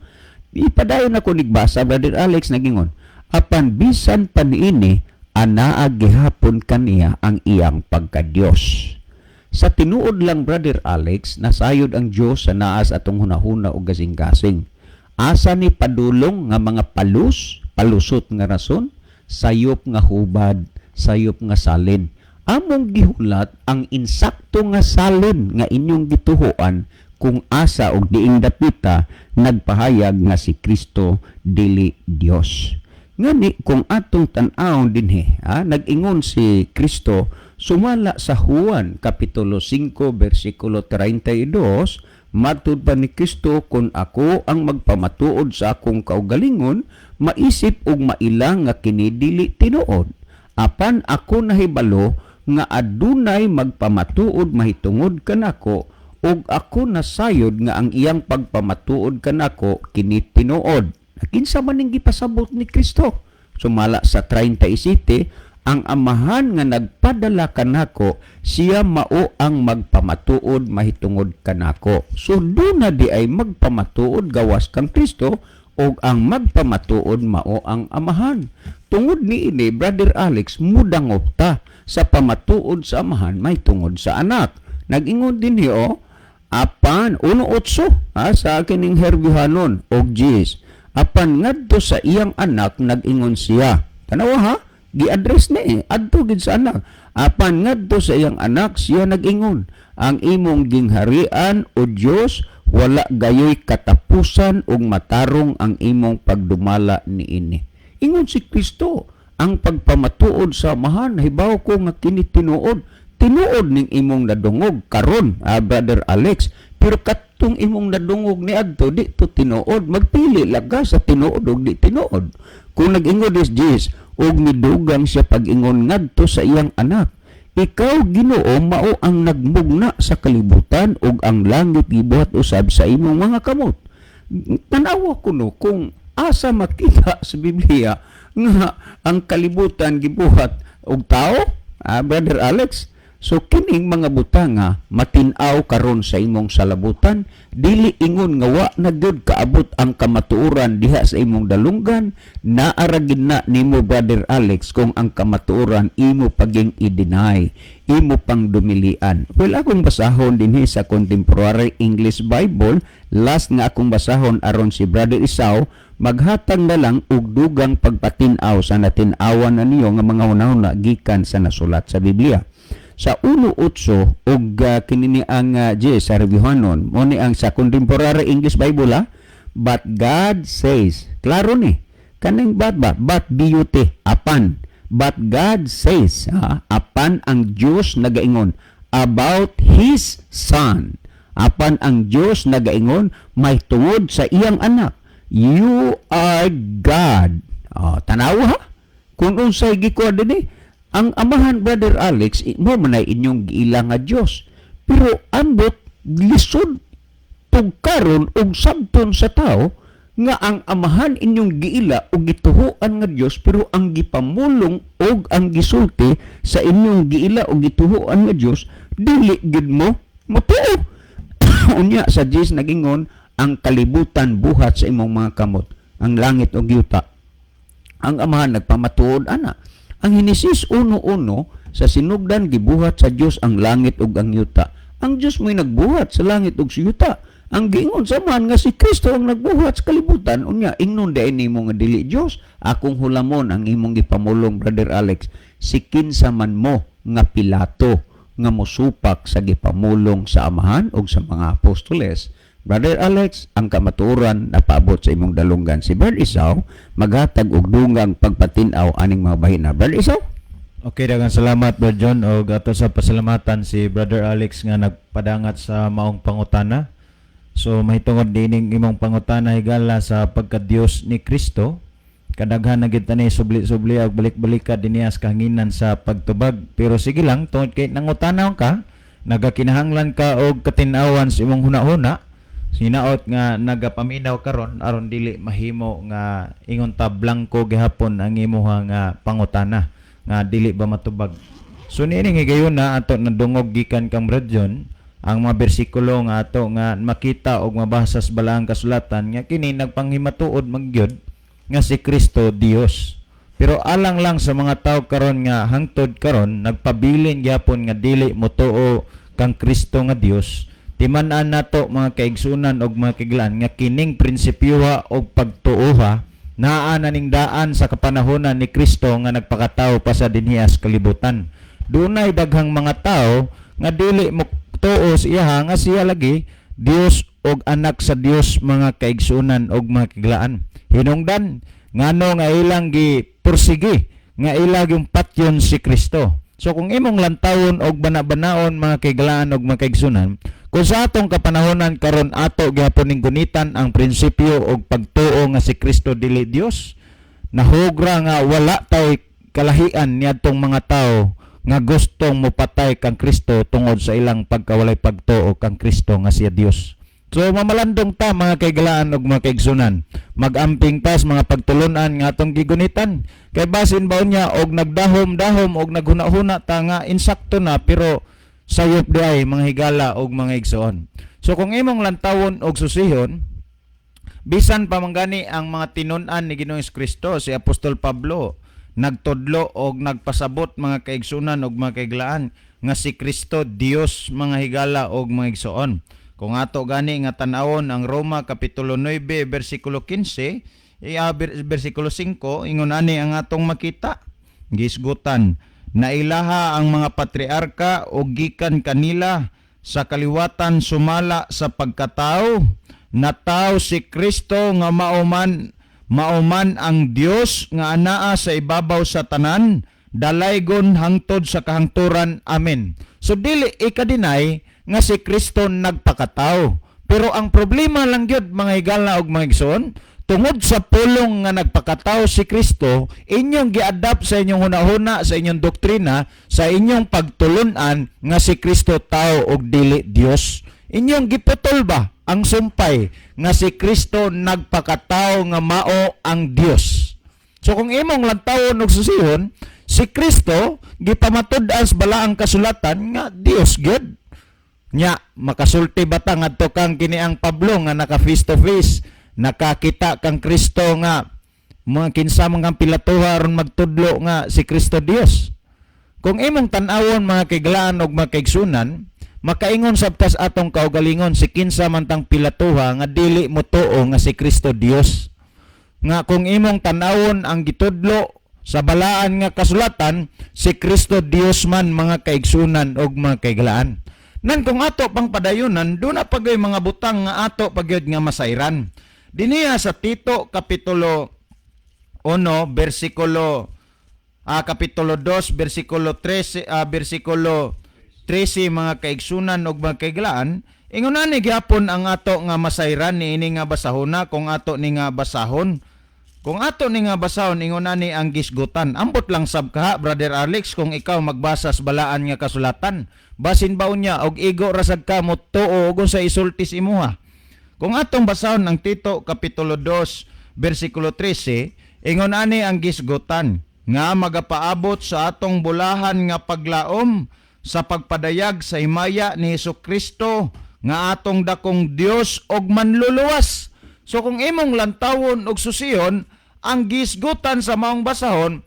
Ipadayon ako nigbasa, Brother Alex, nagingon apan bisan pa niini anaa gihapon kaniya ang iyang pagka-Dios. Sa tinuod lang, Brother Alex, nasayod ang Diyos sa naas atong hunahuna o gasing-gasing. Asa ni padulong nga mga palusot nga rason, sayop nga hubad, sayop nga salin. Among gihulat ang insakto nga salin nga inyong gituhuan kung asa og diing dapita nagpahayag nga si Kristo dili Dios. Ngani kung atong tan-aw dinhi, nag-ingon si Kristo sumala sa Juan Kapitulo 5 versikulo 32, matud pa ni Kristo, kung ako ang magpamatuod sa akong kaugalingon, maisip ug mailang nga kini dili tinuod. Apan ako nahibalo nga adunay magpamatuod mahitungod kanako ug ako nasayod nga ang iyang pagpamatuod kanako kini tinuod. Kinsa man ning gipasabot ni Kristo? Sumala sa 37, ang amahan nga nagpadala kanako, siya mao ang magpamatuod mahitungod kanako. So doon na di ay magpamatuod gawas kang Kristo, o ang magpamatuod mao ang amahan. Tungod ni ini, Brother Alex, mudangop ta sa pamatuod sa amahan may tungod sa anak. Nag-ingon din niyo, apan 1:8 sa kining herbihanon og Gis. Apan ngadto sa iyang anak nag-ingon siya. Tanawa ha? Gi-address ni adto gid sa anak. Apan ngadto sa iyang anak siya nag-ingon, ang imong gingharian o Dios wala gayoy katapusan ug matarong ang imong pagdumala niini. Ingon si Kristo, ang pagpamatuod sa amahan hibaw ko nga kini tinuod ning imong nadungog karon, Brother Alex, pero katong imong nadungog ni adto di to tinuod, magpili laga sa tinuod ug di tinuod. Kung nag-ingon is og midugang siya pag-ingon ngadto sa iyang anak, ikaw Ginoo mao ang nagmugna sa kalibutan ug ang langit gibuhat usab sa imong mga kamot. Tanawa ko no kung asa makita sa Biblia nga ang kalibutan gibuhat og tao, Brother Alex. So kining mga butanga matin-aw karon sa imong salabutan, dili ingon nga wa na gyud kaabot ang kamatuoran diha sa imong dalunggan, naaragid na nimo Brother Alex kung ang kamatuoran imo paging i-deny, imo pang dumilian. Well, akong basahon dinhi sa Contemporary English Bible, last nga akong basahon aron si Brother Isaw maghatag na lang og dugang pagpatin-aw sa natin-awan na niyo nga mga hunahuna gikan sa nasulat sa Biblia. Sa 1:8 og kinini ang sa reviewhanon mo ni ang sa Contemporary English Bible but God says, klaro ni kaning but BUT apan, but God says apan ang Dios nagaingon about His Son, apan ang Dios nagaingon may tungod sa iyang anak, you are God. Tanawa ha kung unsay gikuha dinhi. Ang amahan, Brother Alex, mo man ay inyong giila nga Diyos. Pero ambot, lisod, tugkaron, og sabton sa tao, nga ang amahan inyong giila o gituhuan nga Diyos, pero ang gipamulong o ang gisulti sa inyong giila o gituhuan nga Diyos, dili gid mo, matuo. Unya sa Diyos nagingon, ang kalibutan buhat sa imong mga kamot, ang langit o yuta. Ang amahan nagpamatuod, ana. Ang Henesis 1:1 sa sinugdan gibuhat sa Dios ang langit ug ang yuta. Ang Dios mo'y nagbuhat sa langit ug sa yuta. Ang giingon sa man nga si Kristo ang nagbuhat sa kalibutan, unya ingnon dai nimo nga dili Dios, akong hulamon ang imong gipamulong Brother Alex, si kinsa man mo nga Pilato nga mosupak sa gipamulong sa amahan ug sa mga apostoles. Brother Alex, ang kamatuoran na paabot sa imong dalunggan. Si Brother Isaw, maghatag og dungang pagpatin-aw aning mga bahina. Brother Isaw? Okay, daghang salamat Brother John, o ato sa pasalamatan si Brother Alex nga nagpadangat sa maong pangutana. So mahitungod dining imong pangutana higala sa pagka-Dios ni Kristo. Kadaghan na gid tani subli-subli ag balik-balikan dinhi sa kahanginan sa pagtubag. Pero sige lang, tungod kay nangutanaw ka, nagakinahanglan ka og katin-awan sa imong hunahuna. Sinaot nga nagapaminaw karon aron dili mahimo nga ingon ta blanco gihapon ang imuha nga pangutana nga dili ba matubag. So niini higayon na ato nadungog gikan kang Brother John ang mga bersikulo nga ato nga makita og mabasa sa balaang kasulatan nga kini nagpanghimatuod magyud nga si Kristo Dios. Pero alang lang sa mga tawo karon nga hangtod karon nagpabilin gyapon nga dili motuo kang Kristo nga Dios. Timan-an nato mga kaigsunan og mga kiglaan nga kining prinsipyoha og pagtuoha naa na ning daan sa kapanahonan ni Kristo nga nagpakatawo pa sa dinhiyas kalibutan. Dunay daghang mga tawo nga dili mo tuo siya nga siya lagi Dios og anak sa Dios mga kaigsunan og mga kiglaan. Hinungdan ngano nga ilang gipursige nga ilang yung patyon si Kristo. So kung imong lantawon og bana-banaon mga kaigalaan og mga kaigsunan, kung sa atong kapanahonan karon ato gyapon ning gunitan ang prinsipyo og pagtuo nga si Kristo dili Dios, nahugra nga wala tay kalahian niadtong mga tawo nga gustong mopatay kang Kristo tungod sa ilang pagkawalay pagtuo kang Kristo nga siya Dios. So mamalandong ta mga kaigalaan ug mga kaigsunan. Magamping pas mga pagtulunan nga atong gigunitan. Kay basin ba niya og nagdahom-dahom og naghuna-huna ta nga insakto na pero sayop di ay mga higala og mga igsoon. So kung imong lantawon og susihon, bisan pa manggani ang mga tinun-an ni Ginoong Kristo si Apostol Pablo nagtudlo og nagpasabot mga kaigsunan og mga kaiglaan nga si Kristo Dios mga higala og mga igsoon. Kung ato gani nga tan-awon ang Roma kapitulo 9 bersikulo 15 bersikulo 5 ingon ani ang atong makita gisgutan na ilaha ang mga patriarka og gikan kanila sa kaliwatan sumala sa pagkatao na tao si Kristo nga mauman ang Dios nga anaa sa ibabaw sa tanan dalaygon hangtod sa kahangturan. Amen. So dili ikadinay nga si Kristo nagpakatao. Pero ang problema lang gyud mga higala og mga igsoon, tungod sa pulong nga nagpakatao si Kristo, inyong gi-adapt sa inyong hunahuna, sa inyong doktrina, sa inyong pagtulunan nga si Kristo tao og dili Dios. Inyong giputol ba ang sumpay nga si Kristo nagpakatao nga mao ang Dios? So kung imong lantawon og susihon, si Kristo gipamatud-an sa balaang kasulatan nga Dios gyud. Nya makasulti bata ngadto kang kini ang Pablo nga naka face to face nakakita kang Kristo nga mga kinsa mga pilatuha aron magtudlo nga si Kristo Dios. Kung imong tan-awon mga kaigalaan og mga kaigsunan, makaingon sabtas atong kaugalingon si kinsa man tang pilatuha nga dili mo tuo nga si Kristo Dios. Nga kung imong tan-awon ang gitudlo sa balaan nga kasulatan, si Kristo Dios man mga kaigsunan og mga kaigalaan. Nan kung ato pang padayunan, doon na pagay mga butang nga ato pagyod nga masayran. Diniya sa Tito kapitulo 1 kapitulo 2 bersikulo 13 mga kaigsunan ug mga kaiglaan, ingon ani gyapon ang ato nga masayran niini nga basahona kung ato ni nga basahon. Kung ato ni nga basahon ingon ani ang gisgutan. Ambot lang sab ka Brother Alex kung ikaw magbasa sa balaan nga kasulatan. Basin ba unya og igo rasag ka mo tuo og sa isultis imuha. Kung atong basahon ang Tito kapitulo 2 bersikulo 13 ingon ani ang gisgutan nga magapaabot sa atong bulahan nga paglaom sa pagpadayag sa himaya ni Hesukristo nga atong dakong Dios og manluluwas. So kung imong lantawon og susihon, ang gisgutan sa maong basahon,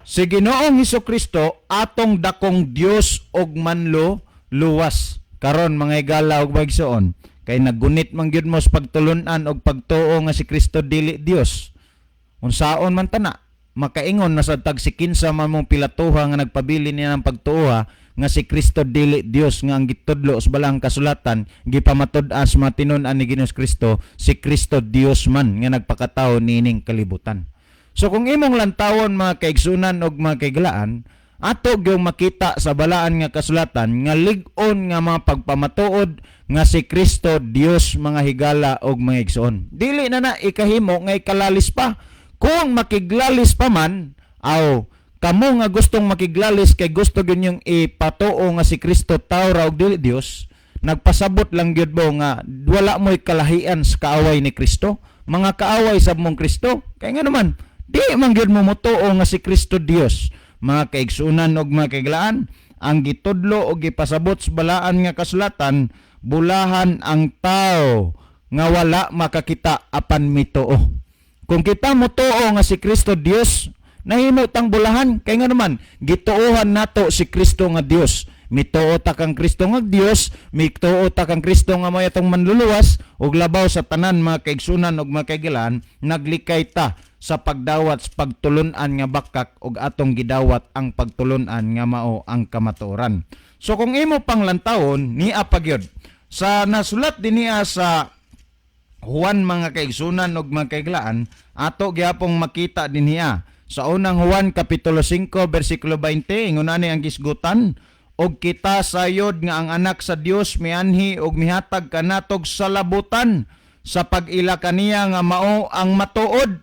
si Ginoong Hesukristo atong dakong Dios og manluluwas. Karon mga higala og maigsoon, kay nagunit man gyud mo sa pagtulunan og pagtuo nga si Kristo dili Dios. Unsaon man tana, makaingon na sa tagsikinsa man mong pilatuha nga nagpabili niya ng pagtuoha nga si Kristo dili Dios nga ang gitudlo sa balang kasulatan gipamatud-an sa matinon-an ni Ginoong Kristo si Kristo Dios man nga nagpakatao nining kalibutan. So kung imong lantawon mga kaigsunan og mga kaigalaan, ato gyud makita sa balaan nga kasulatan nga lig-on nga mga pagpamatuod nga si Kristo Dios mga higala og mga igsoon. Dili na ikahimo nga ikalalis pa. Kung makiglalis pa man, kamo nga gustong makiglalis kay gusto gyud yung ipatuo nga si Kristo tao ra og dili Dios, nagpasabot lang gyud mo nga wala mo'y kalahian sa kaaway ni Kristo, mga kaaway sa mong Kristo. Kay nga naman, di man gyud mo mutuo nga si Kristo Dios. Mga kaigsunan og mga kaiglaan, ang gitudlo og gipasabot sa balaan nga kasulatan, bulahan ang tao nga wala makakita apan mituo. Kung kita mo tuo nga si Kristo Dios, nahimo tang bulahan. Kay nga naman, gituohan nato si Kristo nga Dios. Mituo ta kang Kristo nga Dios, mituo ta kang Kristo nga may atong manluluwas, ug labaw sa tanan mga kaigsunan ug mga kaigilan, naglikay ta sa pagdawat sa pagtulunan nga bakak ug atong gidawat ang pagtulunan nga mao ang kamatuoran. So kung imo pang lantawon, niya pagyod. Sa nasulat dinhiya sa Juan mga kaigsunan ug mga kaiglaan, ato gyapong makita dinhiya sa unang Juan kapitulo 5 bersikulo 20 ingon ani ang gisgutan, og kita sayod nga ang anak sa Dios mianhi og mihatag kanatog sa labutan sa pag-ila kaniya nga mao ang matuod,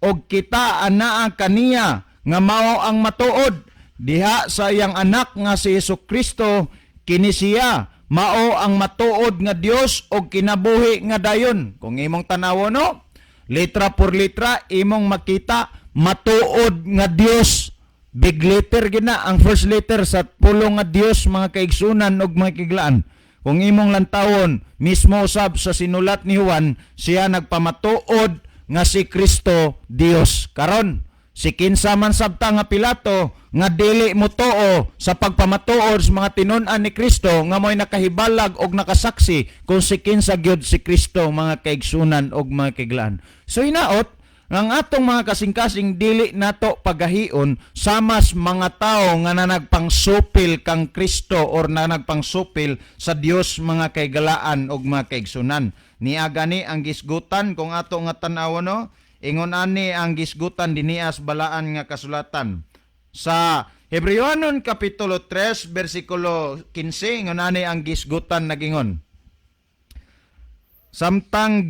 og kita anaa kaniya nga mao ang matuod diha sa iyang anak nga si Hesukristo. Kini siya mao ang matuod nga Dios og kinabuhi nga dayon. Kung imong tanawo no, letra por letra imong makita matuod nga Dios. Big letter gina ang first letter sa pulong nga Dios, mga kaigsunan ug mga kiglaan. Kung imong lantawon mismo usab sa sinulat ni Juan, siya nagpamatuod nga si Kristo Dios. Karon si kinsa man sabta nga Pilato nga dili mo tuo sa pagpamatuod sa mga tinun-an ni Kristo nga mo'y nakahibalag og nakasaksi kung si kinsa gyud si Kristo, mga kaigsunan og mga kiglaan. So hinaot ang atong mga kasing-kasing dili nato pagahion samas mga tao nga nagpangsupil kang Kristo or nagpangsupil sa Dios, mga kaigalaan og mga kaigsunan. Niaga ni ang gisgutan kung ato nga tan-awon no, ingon ani ang gisgutan dinias balaan nga kasulatan sa Hebreonon kapitulo 3 bersikulo 15. Ingon ani ang gisgutan nagingon, samtang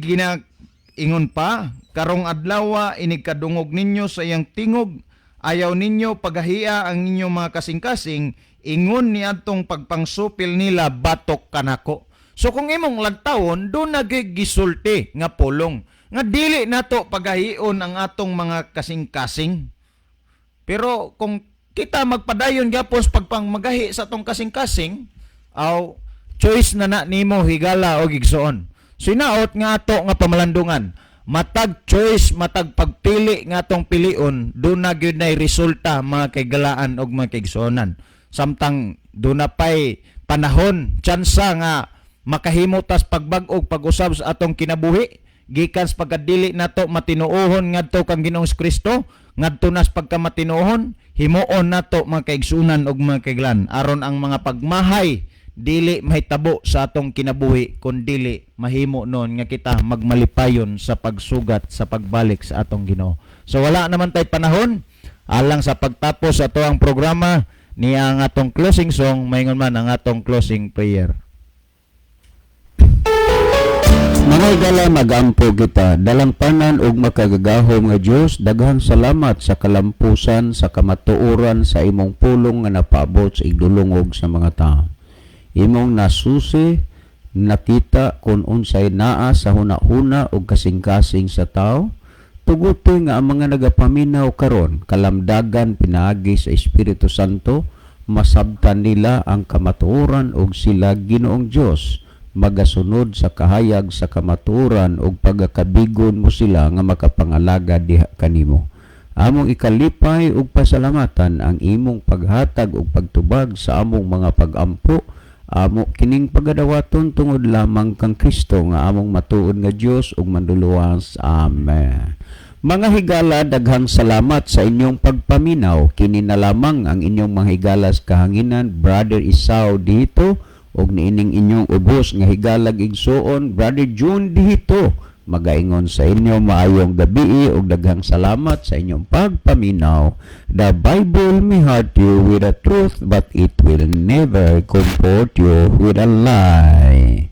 ingon pa, karong adlaw inigkadungog ninyo sa iyang tingog, ayaw ninyo pagahia ang inyong mga kasing-kasing, ingon ni atong pagpangsupil nila batok kanako. So kung imong lagtawon, doon nagigisulti nga pulong. Nga dili nato pagahion ang atong mga kasing-kasing. Pero kung kita magpadayon gapos pagpangmagahi sa atong kasing-kasing, aw choice na nimo higala o gigsoon. Sinaot nga ato nga pamalandungan, matag choice, matag pagpili nga atong pilion, doon na gyud nay resulta, mga kaigalaan og mga kaigsuonan. Samtang doon na pay panahon, tsansa nga makahimo tas pagbag-og pag-usab sa atong kinabuhi, gikan sa pagkadili nato matinuohon ngadto kang Ginoong Kristo, ngadto nas pagkamatinuohon, himuon nato mga kaigsuonan og mga kaiglan aron ang mga pagmahay dili mahitabo sa atong kinabuhi kun dili mahimo noon nga kita magmalipayon sa pagsugat sa pagbalik sa atong Ginoo. So wala naman tay panahon alang sa pagtapos ato ang programa niya ang atong closing song, maingon man ang atong closing prayer. Mga higala, magampo kita, dalamtanan ug makagagahom nga Dios, daghang salamat sa kalampusan, sa kamatuoran, sa imong pulong nga napaabot sa igdulungog sa mga tao. Imong nasusi, nakita kung unsay naa sa hunahuna ug kasing-kasing sa tao, tugutoy nga ang mga nagapaminaw karon, kalamdagan pinaagi sa Espiritu Santo, masabtan nila ang kamatuoran ug sila Ginoong Dios, magasunod sa kahayag sa kamatuoran ug pagakabigon mo sila nga makapangalaga diha kanimo. Among ikalipay ug pasalamatan ang imong paghatag ug pagtubag sa among mga pagampo, amo kining pagadawaton tungod lamang kang Kristo nga among matuod nga Dios ug manluluwas. Amen. Mga higala, daghang salamat sa inyong pagpaminaw. Kini na lamang ang inyong mga higalas kahanginan, Brother Isao dito, og niining inyong ubos nga higalag igsuon, Brother June dito. Magaingon sa inyo maayong gabi ug daghang salamat sa inyong pagpaminaw. The Bible may hurt you with a truth, but it will never comfort you with a lie.